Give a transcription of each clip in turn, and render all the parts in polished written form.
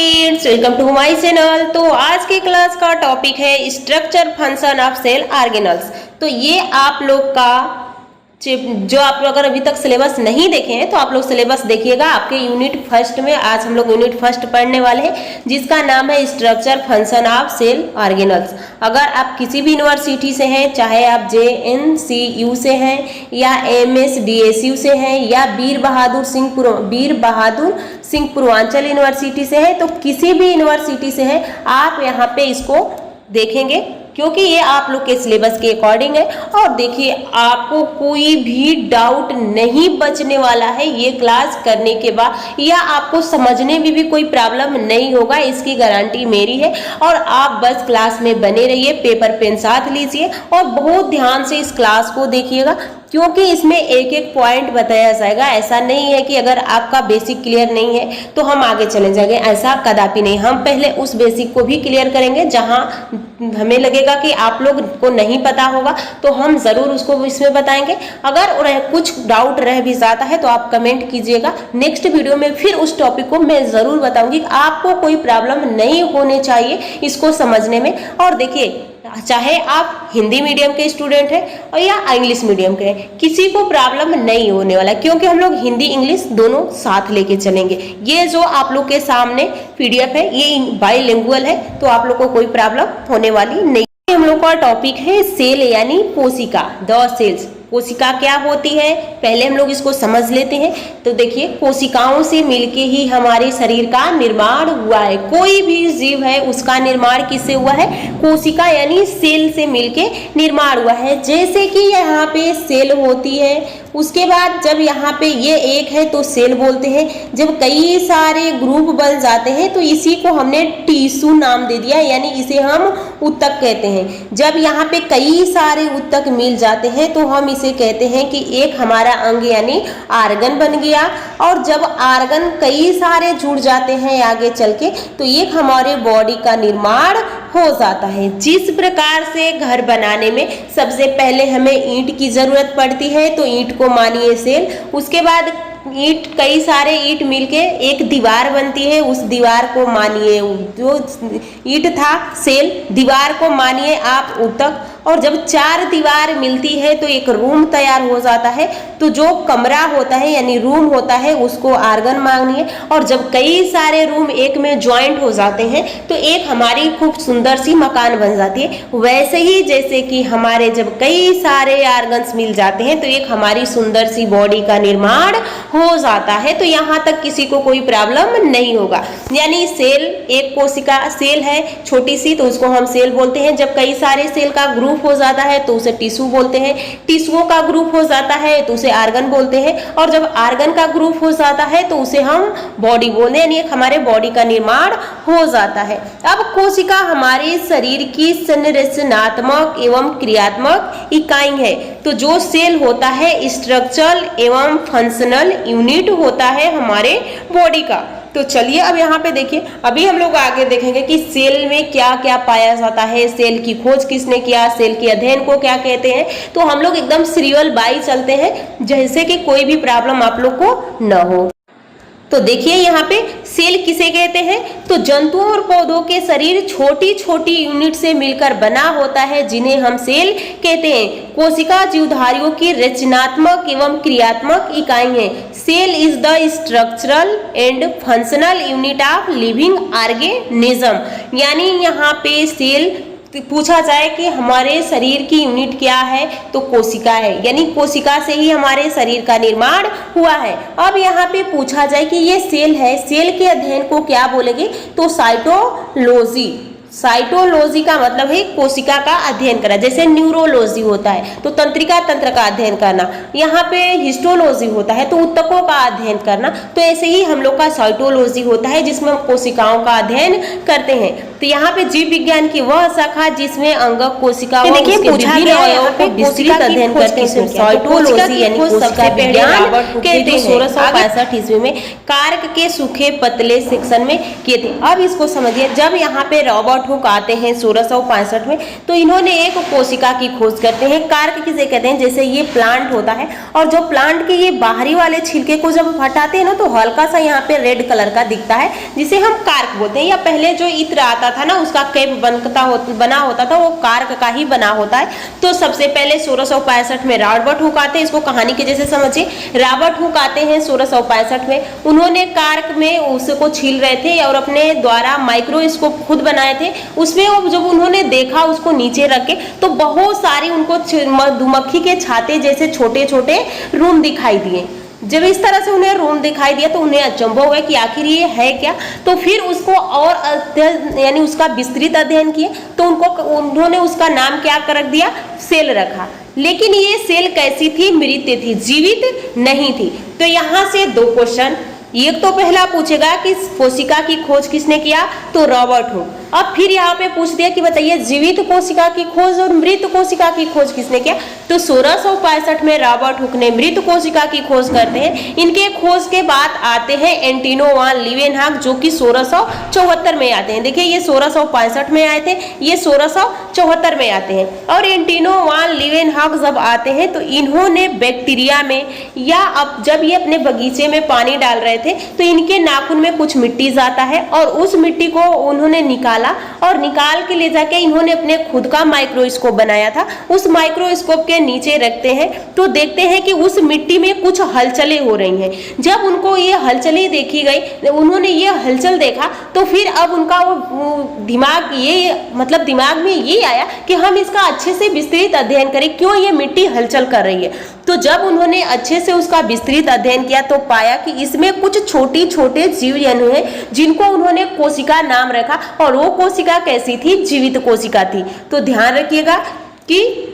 Kids, welcome to my channel. तो आज के क्लास का टॉपिक है structure function of cell organelles. तो ये आप लोग का जो आप लोग अगर अभी तक सिलेबस नहीं देखे हैं तो आप लोग सिलेबस देखिएगा। आपके यूनिट फर्स्ट में आज हम लोग यूनिट फर्स्ट पढ़ने वाले हैं जिसका नाम है structure function of cell organelles. अगर आप किसी भी यूनिवर्सिटी से हैं, चाहे आप JNCU से हैं या MSDSU से हैं या वीर बहादुर सिंह पूर्वांचल यूनिवर्सिटी से है, तो किसी भी यूनिवर्सिटी से है आप यहाँ पे इसको देखेंगे क्योंकि ये आप लोग के सिलेबस के अकॉर्डिंग है। और देखिए आपको कोई भी डाउट नहीं बचने वाला है ये क्लास करने के बाद, या आपको समझने में भी कोई प्रॉब्लम नहीं होगा, इसकी गारंटी मेरी है। और आप बस क्लास में बने रहिए, पेपर पेन साथ लीजिए और बहुत ध्यान से इस क्लास को देखिएगा क्योंकि इसमें एक एक पॉइंट बताया जाएगा। ऐसा नहीं है कि अगर आपका बेसिक क्लियर नहीं है तो हम आगे चले जाएंगे, ऐसा कदापि नहीं। हम पहले उस बेसिक को भी क्लियर करेंगे, जहां हमें लगेगा कि आप लोग को नहीं पता होगा तो हम जरूर उसको इसमें बताएंगे। अगर कुछ डाउट रह भी जाता है तो आप कमेंट कीजिएगा, नेक्स्ट वीडियो में फिर उस टॉपिक को मैं जरूर बताऊंगी। आपको कोई प्रॉब्लम नहीं होने चाहिए इसको समझने में। और देखिए चाहे आप हिंदी मीडियम के स्टूडेंट हैं और या इंग्लिश मीडियम के हैं, किसी को प्रॉब्लम नहीं होने वाला क्योंकि हम लोग हिंदी इंग्लिश दोनों साथ लेके चलेंगे। ये जो आप लोग के सामने PDF है ये बाइलिंगुअल है, तो आप लोग को कोई प्रॉब्लम होने वाली नहीं। हम लोग का टॉपिक है सेल यानी कोशिका, द सेल्स। कोशिका क्या होती है पहले हम लोग इसको समझ लेते हैं। तो देखिए कोशिकाओं से मिलके ही हमारे शरीर का निर्माण हुआ है। कोई भी जीव है उसका निर्माण किससे हुआ है? कोशिका यानी सेल से मिलके निर्माण हुआ है। जैसे कि यहाँ पे सेल होती है, उसके बाद जब यहाँ पे ये एक है तो सेल बोलते हैं। जब कई सारे ग्रुप बन जाते हैं तो इसी को हमने टिश्यू नाम दे दिया, यानी इसे हम ऊतक कहते हैं। जब यहाँ पे कई सारे ऊतक मिल जाते हैं तो हम इसे कहते हैं कि एक हमारा अंग यानी आर्गन बन गया। और जब आर्गन कई सारे जुड़ जाते हैं आगे चल के तो एक हमारे बॉडी का निर्माण हो जाता है। जिस प्रकार से घर बनाने में सबसे पहले हमें ईंट की जरूरत पड़ती है तो ईंट को मानिए सेल, उसके बाद ईंट कई सारे ईंट मिलके एक दीवार बनती है, उस दीवार को मानिए जो ईंट था सेल, दीवार को मानिए आप ऊतक। और जब चार दीवार मिलती है तो एक रूम तैयार हो जाता है, तो जो कमरा होता है यानी रूम होता है उसको आर्गन मानिए। और जब कई सारे रूम एक में ज्वाइंट हो जाते हैं तो एक हमारी खूब सुंदर सी मकान बन जाती है। वैसे ही जैसे कि हमारे जब कई सारे आर्गन्स मिल जाते हैं तो एक हमारी सुंदर सी बॉडी का निर्माण हो जाता है। तो यहाँ तक किसी को कोई प्रॉब्लम नहीं होगा। यानी सेल, एक कोशिका सेल है छोटी सी तो उसको हम सेल बोलते हैं। जब कई सारे सेल का ग्रुप हो जाता है तो उसे टिश्यू बोलते हैं। टिश्यूओं का ग्रुप हो जाता है तो उसे आर्गन बोलते हैं। और जब आर्गन का ग्रुप हो जाता है तो उसे हम बॉडी बोलते हैं, यानी हमारे बॉडी का निर्माण हो जाता है। अब कोशिका हमारे शरीर की संरचनात्मक एवं क्रियात्मक इकाई है। तो जो सेल होता है स्ट्रक्चरल एवं फंक्शनल यूनिट होता है हमारे बॉडी का। तो चलिए अब यहाँ पे देखिए, अभी हम लोग आगे देखेंगे कि सेल में क्या क्या पाया जाता है, सेल की खोज किसने किया, सेल के अध्ययन को क्या कहते हैं। तो हम लोग एकदम सीरियल बाय चलते हैं जैसे कि कोई भी प्रॉब्लम आप लोग को न हो। तो देखिए यहाँ पे सेल किसे कहते हैं? तो जंतुओं और पौधों के शरीर छोटी छोटी यूनिट से मिलकर बना होता है जिन्हें हम सेल कहते हैं। कोशिका जीवधारियों की रचनात्मक एवं क्रियात्मक इकाई है। Cell is the structural and functional unit of living organism. यानी यहाँ पे सेल पूछा जाए कि हमारे शरीर की यूनिट क्या है तो कोशिका है, यानी कोशिका से ही हमारे शरीर का निर्माण हुआ है। अब यहाँ पे पूछा जाए कि ये सेल है, सेल के अध्ययन को क्या बोलेंगे तो साइटोलॉजी। साइटोलॉजी का मतलब है कोशिका का अध्ययन करना। जैसे न्यूरोलॉजी होता है तो तंत्रिका तंत्र का अध्ययन करना, यहाँ पे हिस्टोलॉजी होता है तो ऊतकों का अध्ययन करना। तो ऐसे ही हम लोग का साइटोलॉजी होता है जिसमें हम कोशिकाओं का अध्ययन करते हैं। तो यहाँ पे जीव विज्ञान की वह शाखा जिसमें अंगक कोशिका अध्ययन करते हैं। साइटोलॉजी यानी कोशिका विज्ञान कहते हैं। 1665 ईस्वी में कार्क के सूखे पतले सेक्शन में किए थे। अब इसको समझिए, जब यहाँ पे रॉबर्ट रॉबर्ट हुक आते हैं 1665 में, तो इन्होंने एक कोशिका की खोज करते हैं। कार्क किसे कहते हैं, जैसे ये प्लांट होता है और जो प्लांट के ये बाहरी वाले छिलके को जब हटाते हैं ना तो हल्का सा यहाँ पे रेड कलर का दिखता है, जिसे हम कार्क बोलते हैं। या पहले जो इत्र आता था ना उसका कैप बना होता था, वो कार्क का ही बना होता है। तो सबसे पहले 1665 में रॉबर्ट हुक आते हैं, इसको कहानी के जैसे समझिए। रॉबर्ट हुक आते हैं 1665 में, उन्होंने कार्क में उसको छील रहे थे और अपने द्वारा माइक्रोस्कोप खुद बनाए थे। उसमें वो जब उन्होंने देखा उसको नीचे रख के, तो बहुत सारी उनको मधुमक्खी के छाते जैसे छोटे छोटे रूम दिखाई दिए। जब इस तरह से उन्हें रूम दिखाई दिया तो उन्हें अचंभव हुआ कि आखिर ये है क्या। तो फिर उसको और अध्ययन यानी उसका विस्तृत अध्ययन किए, तो उन्होंने उसका नाम क्या कर दिया, सेल रखा। लेकिन ये सेल कैसी थी, मृत थी, जीवित नहीं थी। तो यहाँ से दो क्वेश्चन, एक तो पहला पूछेगा कि कोशिका की खोज किसने किया, तो रॉबर्ट हुक। अब फिर यहाँ पे पूछ दिया कि बताइए जीवित कोशिका की खोज और मृत कोशिका की खोज किसने किया, तो 1665 में रॉबर्ट हुक ने मृत कोशिका की खोज करते हैं। इनके खोज के बाद आते हैं एंटिनो वान लीवेनहॉक, जो कि 1674 में आते हैं। देखिए ये 1665 में आए थे, ये 1674 में आते हैं। और एंटिनो वान लीवेनहॉक जब आते हैं तो इन्होंने बैक्टीरिया में या अब जब ये अपने बगीचे में पानी डाल रहे थे तो इनके नाखून में कुछ मिट्टी जाता है और उस मिट्टी को उन्होंने निकाला और निकाल के ले जाके इन्होंने अपने खुद का माइक्रोस्कोप बनाया था। उस माइक्रोस्कोप के नीचे रखते हैं तो देखते हैं कि उस मिट्टी में कुछ हलचलें हो रही हैं। जब उनको ये हलचलें देखी गई, उन्होंने ये हलचल देखा, तो फिर अब उनका वो दिमाग में ये आया कि हम इसका अच्छे से विस्तृत अध्ययन करें, क्यों ये मिट्टी हलचल कर रही है। तो जब उन्होंने अच्छे से उसका विस्तृत अध्ययन किया तो पाया कि इसमें कुछ छोटे छोटे जीव जन्तु हैं जिनको उन्होंने कोशिका नाम रखा, और वो कोशिका कैसी थी, जीवित कोशिका थी। तो ध्यान रखिएगा कि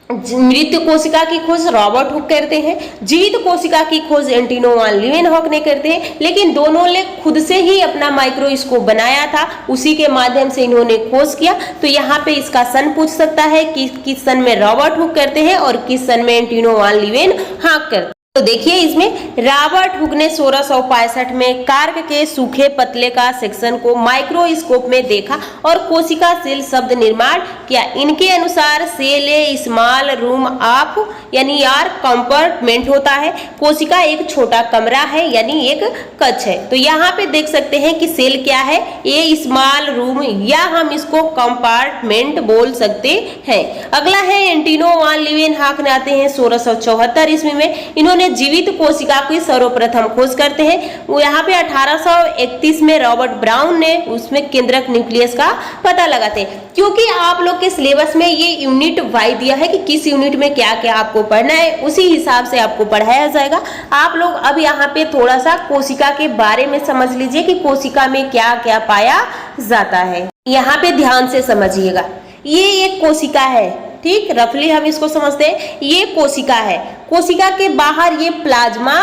मृत कोशिका की खोज रॉबर्ट हुक करते हैं, जीवित कोशिका की खोज एंटिनो वान लीवेनहॉक ने करते हैं। लेकिन दोनों ने खुद से ही अपना माइक्रोस्कोप बनाया था, उसी के माध्यम से इन्होंने खोज किया। तो यहाँ पे इसका सन पूछ सकता है कि किस सन में रॉबर्ट हुक करते हैं और किस सन में एंटिनो वान लीवेनहॉक करते हैं। तो देखिए इसमें रॉबर्ट हुक ने 1665 में कार्क के सूखे पतले का सेक्शन को माइक्रोस्कोप में देखा और कोशिका सेल शब्द निर्माण किया। इनके अनुसार cell a small room of यानी यार कंपार्टमेंट होता है, कोशिका एक छोटा कमरा है यानी एक कक्ष है। तो यहाँ पे देख सकते हैं कि सेल क्या है, ए स्मॉल रूम, या हम इसको कंपार्टमेंट बोल सकते हैं। अगला है एंटिनो वान लीवेनहॉक ने आते हैं 1674 ईस्वी में। इन्होंने जीवित कोशिका की सर्वप्रथम खोज करते हैं। वो यहाँ पे 1831 में रॉबर्ट ब्राउन ने उसमें केंद्रक न्यूक्लियस का पता लगाते हैं। क्योंकि आप लोग के सिलेबस में ये यूनिट वाई दिया है कि किस यूनिट में क्या क्या आपको पढ़ना है, उसी हिसाब से आपको पढ़ाया जाएगा। आप लोग अब यहाँ पे थोड़ा सा कोशिका के बारे में समझ लीजिए कि कोशिका में क्या क्या पाया जाता है। यहाँ पे ध्यान से समझिएगा, ये एक कोशिका है, ठीक, रफली हम इसको समझते हैं, ये कोशिका है। कोशिका के बाहर ये प्लाज्मा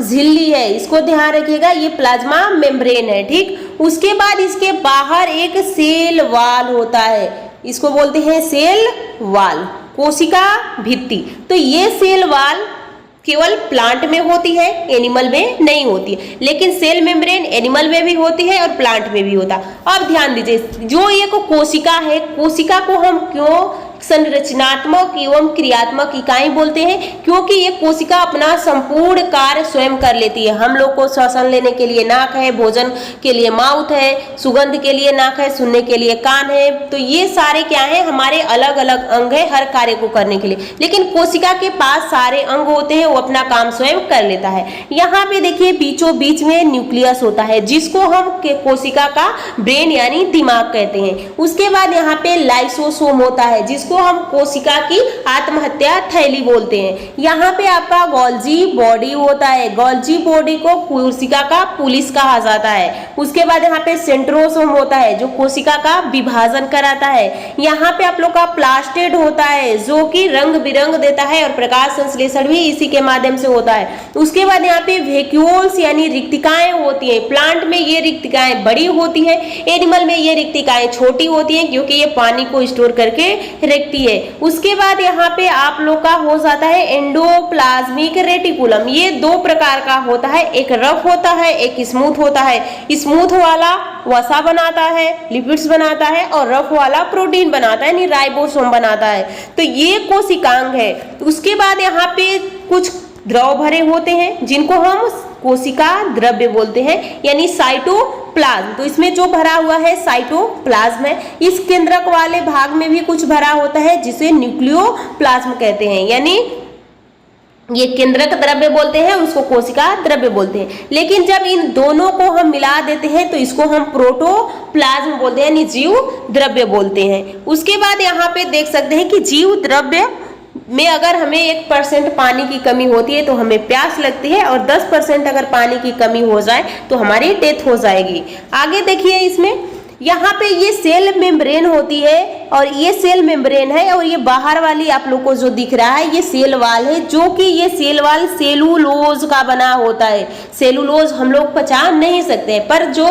झिल्ली है, इसको ध्यान रखिएगा, ये प्लाज्मा मेम्ब्रेन है, ठीक। उसके बाद इसके बाहर एक सेल वाल होता है, इसको बोलते हैं सेल वाल, कोशिका भित्ति। तो ये सेल वाल केवल प्लांट में होती है, एनिमल में नहीं होती है। लेकिन सेल मेम्ब्रेन एनिमल में भी होती है और प्लांट में भी होता है। अब ध्यान दीजिए, जो एक कोशिका है, कोशिका को हम क्यों संरचनात्मक एवं क्रियात्मक इकाई बोलते हैं, क्योंकि ये कोशिका अपना संपूर्ण कार्य स्वयं कर लेती है। हम लोग को श्वसन लेने के लिए नाक है, भोजन के लिए माउथ है, सुगंध के लिए नाक है, सुनने के लिए कान है। तो ये सारे क्या है, हमारे अलग अलग अंग है हर कार्य को करने के लिए। लेकिन कोशिका के पास सारे अंग होते हैं, वो अपना काम स्वयं कर लेता है। यहाँ पे देखिए बीचों बीच में न्यूक्लियस होता है, जिसको हम कोशिका का ब्रेन यानी दिमाग कहते हैं। उसके बाद यहाँ पे लाइसोसोम होता है, जिसको हम कोशिका की आत्महत्या थैली बोलते हैं। यहाँ पे आपका गोल्जी बॉडी होता है, गोल्जी बॉडी को कोशिका का पुलिस कहा जाता है। उसके बाद यहाँ पे सेंट्रोसोम होता है, जो कोशिका का विभाजन कराता है। यहाँ पे आप लोग का प्लास्टिड होता है, जो कि रंग बिरंग देता है और प्रकाश संश्लेषण भी इसी के माध्यम से होता है। उसके बाद यहाँ पे वैक्यूल्स यानी रिक्तिकाएं होती हैं। प्लांट में ये रिक्तिकाएं बड़ी होती हैं, एनिमल में ये रिक्तिकाएं छोटी होती हैं, क्योंकि ये पानी को स्टोर करके देखती है। उसके बाद यहाँ पे आप लोग का हो जाता है एंडोप्लाज्मिक रेटिकुलम। ये दो प्रकार का होता है, एक रफ होता है, एक स्मूथ होता है। स्मूथ वाला वसा बनाता है, लिपिड्स बनाता है, और रफ वाला प्रोटीन बनाता है, यानी राइबोसोम बनाता है। तो ये कोशिकांग है। उसके बाद यहाँ पे कुछ द्रव भरे होते हैं जिनको हम कोशिका द्रव्य बोलते हैं, यानी साइटोप्लाज्म। तो इसमें जो भरा हुआ है साइटोप्लाज्म है। इस केंद्रक वाले भाग में भी कुछ भरा होता है जिसे न्यूक्लियोप्लाज्म कहते हैं, यानी ये केंद्रक द्रव्य बोलते हैं, उसको कोशिका द्रव्य बोलते हैं। लेकिन जब इन दोनों को हम मिला देते हैं तो इसको हम प्रोटोप्लाज्म बोलते हैं, यानी जीव द्रव्य बोलते हैं। उसके बाद यहाँ पे देख सकते हैं कि जीव द्रव्य में अगर हमें 1% पानी की कमी होती है तो हमें प्यास लगती है, और 10% अगर पानी की कमी हो जाए तो हमारी डेथ हो जाएगी। आगे देखिए, इसमें यहाँ पे ये सेल मेम्ब्रेन होती है, और ये सेल मेम्ब्रेन है, और ये बाहर वाली आप लोग को जो दिख रहा है ये सेल वाल है, जो कि ये सेल वाल सेलुलोज का बना होता है। सेलुलोज हम लोग पचा नहीं सकते हैं, पर जो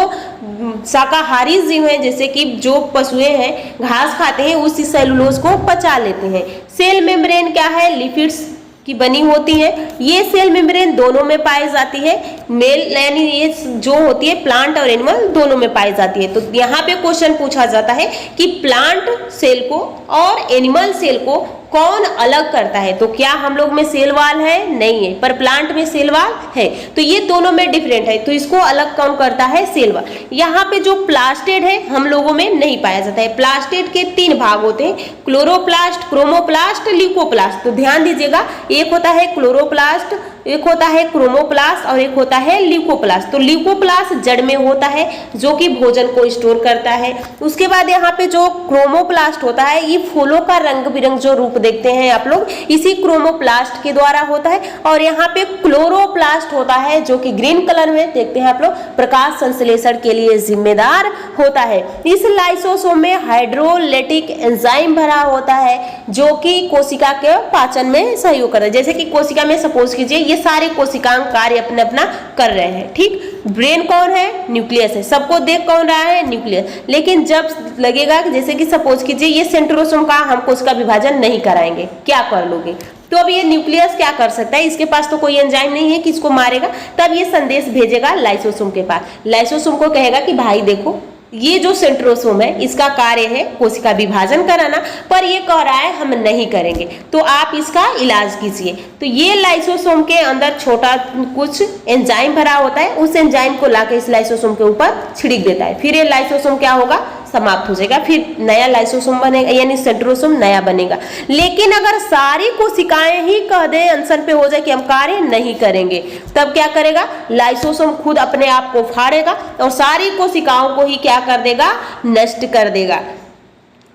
शाकाहारी जीव हैं, जैसे कि जो पशुएं हैं घास खाते हैं, उसी सेलुलोज को पचा लेते हैं। सेल मेम्ब्रेन क्या है? लिपिड्स की बनी होती है। ये सेल मेम्ब्रेन दोनों में पाई जाती है, मेल यानी ये जो होती है प्लांट और एनिमल दोनों में पाई जाती है। तो यहाँ पे क्वेश्चन पूछा जाता है कि प्लांट सेल को और एनिमल सेल को कौन अलग करता है? तो क्या हम लोग में सेल वाल है? नहीं है, पर प्लांट में सेल वाल है। तो ये दोनों में डिफरेंट है, तो इसको अलग कौन करता है? Cell wall. यहाँ पे जो प्लास्टेड है हम लोगों में नहीं पाया जाता है। प्लास्टेड के 3 भाग होते हैं, क्लोरोप्लास्ट, क्रोमोप्लास्ट, ल्यूकोप्लास्ट। तो ध्यान दीजिएगा, एक होता है क्लोरोप्लास्ट, एक होता है क्रोमोप्लास्ट, और एक होता है ल्यूकोप्लास्ट। तो ल्यूकोप्लास्ट जड़ में होता है जो कि भोजन को स्टोर करता है। उसके बाद यहाँ पे जो क्रोमोप्लास्ट होता है, ये फूलों का रंग बिरंग जो रूप देखते हैं आप लोग, इसी क्रोमोप्लास्ट के द्वारा होता है। और यहाँ पे क्लोरोप्लास्ट होता है जो कि ग्रीन कलर में देखते हैं आप लोग, प्रकाश संश्लेषण के लिए जिम्मेदार होता है। इस लाइसोसोम में हाइड्रोलाइटिक एंजाइम भरा होता है जो कि कोशिका के पाचन में सहयोग करता है। जैसे कि कोशिका में सपोज कीजिए ये सारे कोशिकांग कार्य अपना अपना कर रहे हैं, ठीक। ब्रेन कौन है? न्यूक्लियस है। सबको देख कौन रहा है? न्यूक्लियस। लेकिन जब लगेगा जैसे कि सपोज कीजिए ये सेंट्रोसोम का हम कोशिका विभाजन नहीं कराएंगे, क्या कर लोगे? तो अब ये न्यूक्लियस क्या कर सकता है? इसके पास तो कोई एंजाइम नहीं है कि इसको मारेगा। तब ये संदेश भेजेगा लाइसोसोम के पास। लाइसोसोम को कहेगा कि भाई देखो, ये जो सेंट्रोसोम है इसका कार्य है कोशिका विभाजन कराना, पर ये कह रहा है हम नहीं करेंगे, तो आप इसका इलाज कीजिए। तो ये लाइसोसोम के अंदर छोटा कुछ एंजाइम भरा होता है, उस एंजाइम को लाके इस लाइसोसोम के ऊपर छिड़क देता है। फिर ये लाइसोसोम क्या होगा? समाप्त हो जाएगा, फिर नया लाइसोसोम बनेगा, यानी सेंट्रोसोम नया बनेगा। लेकिन अगर सारी कोशिकाएं ही कह दे, आंसर पे हो जाए कि हम कार्य नहीं करेंगे, तब क्या करेगा? लाइसोसोम खुद अपने आप को फाड़ेगा और सारी कोशिकाओं को ही क्या कर देगा? नष्ट कर देगा।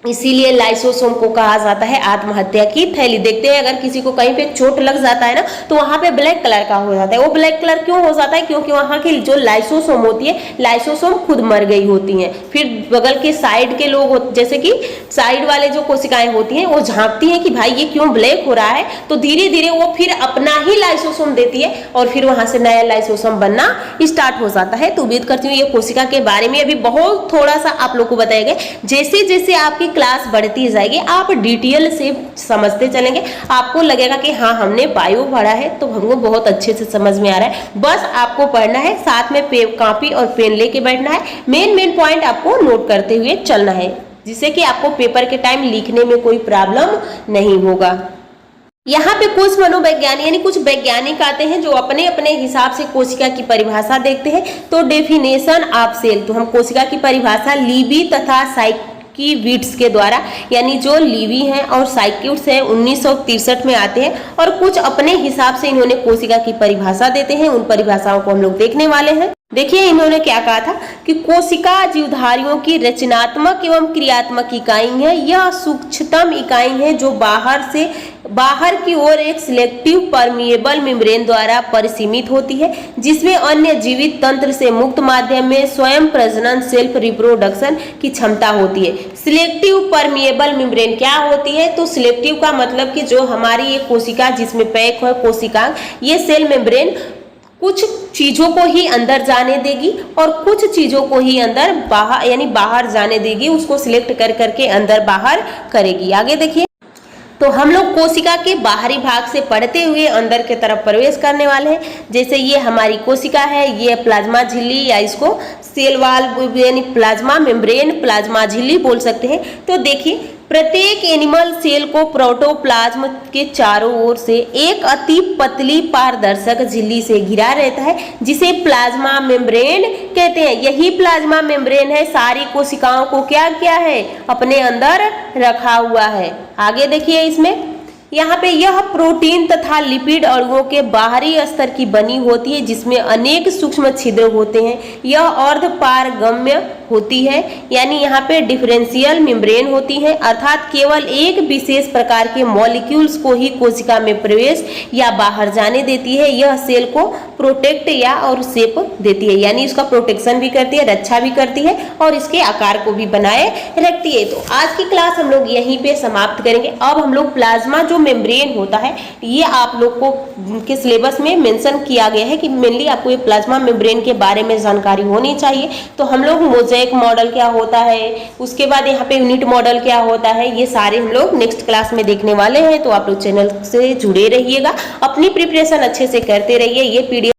इसीलिए लाइसोसोम को कहा जाता है आत्महत्या की थैली। देखते हैं अगर किसी को कहीं पे चोट लग जाता है ना, तो वहां पे ब्लैक कलर का हो जाता है। वो ब्लैक कलर क्यों हो जाता है? क्योंकि वहां की जो लाइसोसोम होती है, लाइसोसोम खुद मर गई होती हैं। फिर बगल के साइड के लोग, जैसे कि साइड वाले जो कोशिकाएं होती हैं, वो झांकती हैं कि भाई ये क्यों ब्लैक हो रहा है, तो धीरे धीरे वो फिर अपना ही लाइसोसोम देती है और फिर वहां से नया लाइसोसोम बनना स्टार्ट हो जाता है। तो उम्मीद करती हूँ ये कोशिका के बारे में अभी बहुत थोड़ा सा आप लोग को बताया गया। जैसे जैसे आपकी क्लास बढ़ती जाएगी आप डिटेल से समझते चलेंगे, आपको लगेगा कि हाँ हमने बायो पढ़ा है तो हमको बहुत अच्छे से समझ में आ रहा है। बस आपको पढ़ना है, साथ में कॉपी और पेन लेके बैठना है, मेन पॉइंट आपको नोट करते हुए चलना है, जिससे कि आपको पेपर के टाइम लिखने में कोई प्रॉब्लम नहीं होगा। यहाँ पे कुछ मनोवैज्ञानिक यानी कुछ वैज्ञानिक आते हैं जो अपने अपने हिसाब से कोशिका की परिभाषा देखते हैं। तो डेफिनेशन ऑफ सेल, तो हम कोशिका की परिभाषा लीबी तथा साइकिविट्स के द्वारा, यानी जो लीवी हैं और साइकिविट्स हैं 1963 में आते हैं और कुछ अपने हिसाब से इन्होंने कोशिका की परिभाषा देते हैं। उन परिभाषाओं को हम लोग देखने वाले हैं। देखिए इन्होंने क्या कहा था कि कोशिका जीवधारियों की रचनात्मक एवं क्रियात्मक इकाई है। यह सूक्ष्मतम इकाई है जो बाहर की ओर एक सिलेक्टिव परमिएबल मेम्ब्रेन द्वारा परिसीमित होती है, जिसमें अन्य जीवित तंत्र से मुक्त माध्यम में स्वयं प्रजनन सेल्फ रिप्रोडक्शन की क्षमता होती है। सिलेक्टिव परमिएबल मेम्ब्रेन क्या होती है? तो सिलेक्टिव का मतलब कि जो हमारी ये कोशिका जिसमें पैक है कोशिकांग, ये सेल मेम्ब्रेन कुछ चीजों को ही अंदर जाने देगी और कुछ चीजों को ही अंदर बाहर यानी बाहर जाने देगी, उसको सिलेक्ट कर करके अंदर बाहर करेगी। आगे देखिए, तो हम लोग कोशिका के बाहरी भाग से पढ़ते हुए अंदर के तरफ प्रवेश करने वाले हैं। जैसे ये हमारी कोशिका है, ये प्लाज्मा झिल्ली या इसको सेल वॉल यानी प्लाज्मा मेम्ब्रेन, प्लाज्मा झिल्ली बोल सकते हैं। तो देखिए, प्रत्येक एनिमल सेल को प्रोटोप्लाज्म के चारों ओर से एक अति पतली पारदर्शक झिल्ली से घिरा रहता है, जिसे प्लाज्मा मेम्ब्रेन कहते हैं। यही प्लाज्मा मेम्ब्रेन है सारी कोशिकाओं को क्या किया है, अपने अंदर रखा हुआ है। आगे देखिए, इसमें यहाँ पे यह प्रोटीन तथा लिपिड अणुओं के बाहरी स्तर की बनी होती है, जिसमें अनेक सूक्ष्म छिद्र होते हैं। यह अर्धपारगम्य होती है, यानी यहाँ पे डिफरेंशियल मेम्ब्रेन होती है, अर्थात केवल एक विशेष प्रकार के मॉलिक्यूल्स को ही कोशिका में प्रवेश या बाहर जाने देती है। यह सेल को प्रोटेक्ट या और शेप देती है, यानी इसका प्रोटेक्शन भी करती है, रक्षा भी करती है और इसके आकार को भी बनाए रखती है। तो आज की क्लास हम लोग यहीं पे समाप्त करेंगे। अब हम लोग प्लाज्मा जो मेम्ब्रेन होता है, ये आप लोग को के सिलेबस में मेंशन किया गया है कि मेनली आपको ये प्लाज्मा मेम्ब्रेन के बारे में जानकारी होनी चाहिए। तो हम लोग मोज़ेक मॉडल क्या होता है, उसके बाद यहाँ पे यूनिट मॉडल क्या होता है, ये सारे हम लोग नेक्स्ट क्लास में देखने वाले हैं। तो आप लोग चैनल से जुड़े रहिएगा, अपनी प्रिपरेशन अच्छे से करते रहिए। ये पीडीएफ